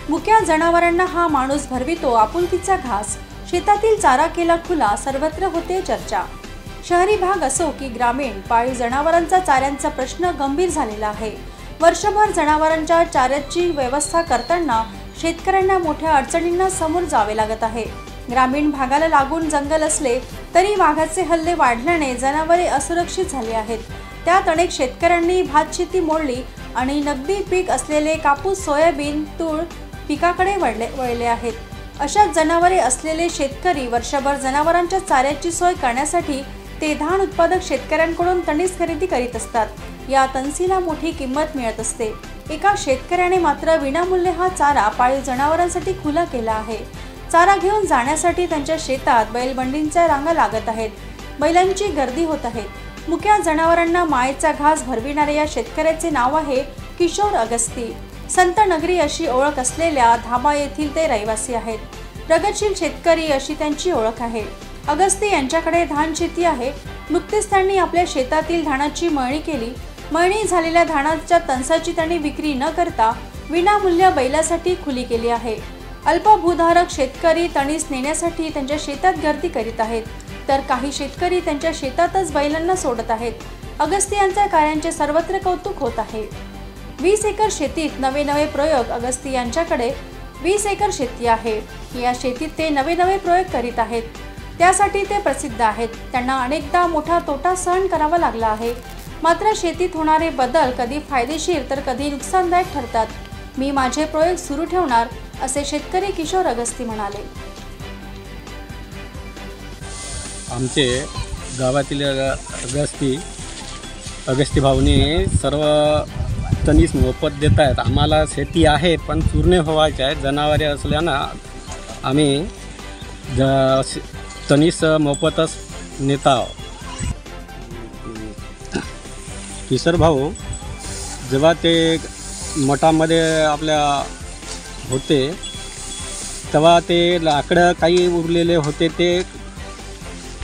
मुक्या जनावरांना हा माणूस भरवितो आपुलकीचा घास, शेतातील चारा केला खुला, सर्वत्र होते चर्चा। शहरी भाग असो की ग्रामीण, पाळीव जनावरांचा चाऱ्यांचा प्रश्न गंभीर झालेला आहे। वर्षभर जनावरांच्या चाऱ्याची व्यवस्था करताना शेतकऱ्यांना मोठ्या अडचणींना समोर जावे लागत आहे। ग्रामीण भागाला लागून जंगल असले तरी वाघाचे हल्ले वाढल्याने जनावरे असुरक्षित झाली आहेत। त्यात अनेक शेतकऱ्यांनी भातशेती मोडली आणि नगदी पीक असलेले कापूस, सोयाबीन, तूर पिकाकडे वळले आहेत। अशा जनावरे असलेले शेतकरी वर्षभर जनावरांच्या चाऱ्याची सोय करण्यासाठी ते धान उत्पादक शेतकऱ्यांकडून तणीस खरेदी करीत असतात। या तणसीला मोठी किंमत मिळत असते। एका शेतकऱ्याने मात्र विनामूल्य हा चारा पाळीव जनावरांसाठी खुला केला आहे। चारा घेऊन जाण्यासाठी त्यांच्या शेतात बैलबंडींच्या रांगा लागत आहेत। बैलांची गर्दी होत आहे। मुक्या जनावरांना मायेचा घास भरविणाऱ्या या शेतकऱ्याचे नाव आहे किशोर अगस्ती। संत नगरी अशी ओळख असलेल्या धाबा येथील ते रहिवासी आहेत। प्रगतशील शेतकरी अशी त्यांची ओळख आहे। अगस्ती यांच्याकडे धान शेती आहे। नुकतेच त्यांनी आपल्या शेतातील धानाची मळणी केली। मळणी झालेल्या धानाच्या तणसाची त्यांनी विक्री न करता विनामूल्य बैलासाठी खुली केली आहे। अल्पभूधारक शेतकरी तणीस नेण्यासाठी त्यांच्या शेतात गर्दी करीत आहेत, तर काही शेतकरी त्यांच्या शेतातच बैलांना सोडत आहेत। अगस्ती यांच्या कार्याचे सर्वत्र कौतुक होत आहे। 20 एकर शेतीत नवे प्रयोग। अगस्ती यांच्याकडे 20 एकर शेती आहे। या शेतीत ते नवे प्रयोग करीत आहेत। त्यासाठी ते प्रसिद्ध आहेत। त्यांना अनेकदा मोठा तोटा सहन करावा लागला आहे। मात्र शेतीत होणारे बदल कधी फायदेशीर तर कधी नुकसानदायक ठरतात। मी माझे प्रयोग सुरू ठेवणार, असे शेतकरी किशोर अगस्ती म्हणाले। आमचे गावातील अगस्ती भाऊनी सर्व तणीस मोफत देत आहेत। आम्हाला शेती आहे पण चूरणे व्हायचे आहे। जनावरे असल्यानं आम्ही तणीस मोफतच नेत आहोत। किशोर भाऊ जेव्हा ते मठामध्ये आपल्या होते तेव्हा ते लाकडं काही उरलेले होते, ते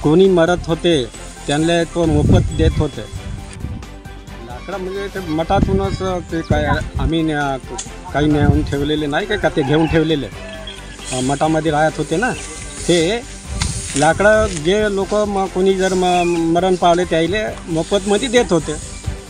कोणी मरत होते त्यांना तो मोफत देत होते। लाकडं म्हणजे ते मठातूनच ते काय आम्ही काही नेऊन ठेवलेले नाही का ते घेऊन ठेवलेले मठामध्ये राहत होते ना, ते लाकडं जे लोक कोणी जर मरण पावले त्याला मोफतमध्ये देत होते।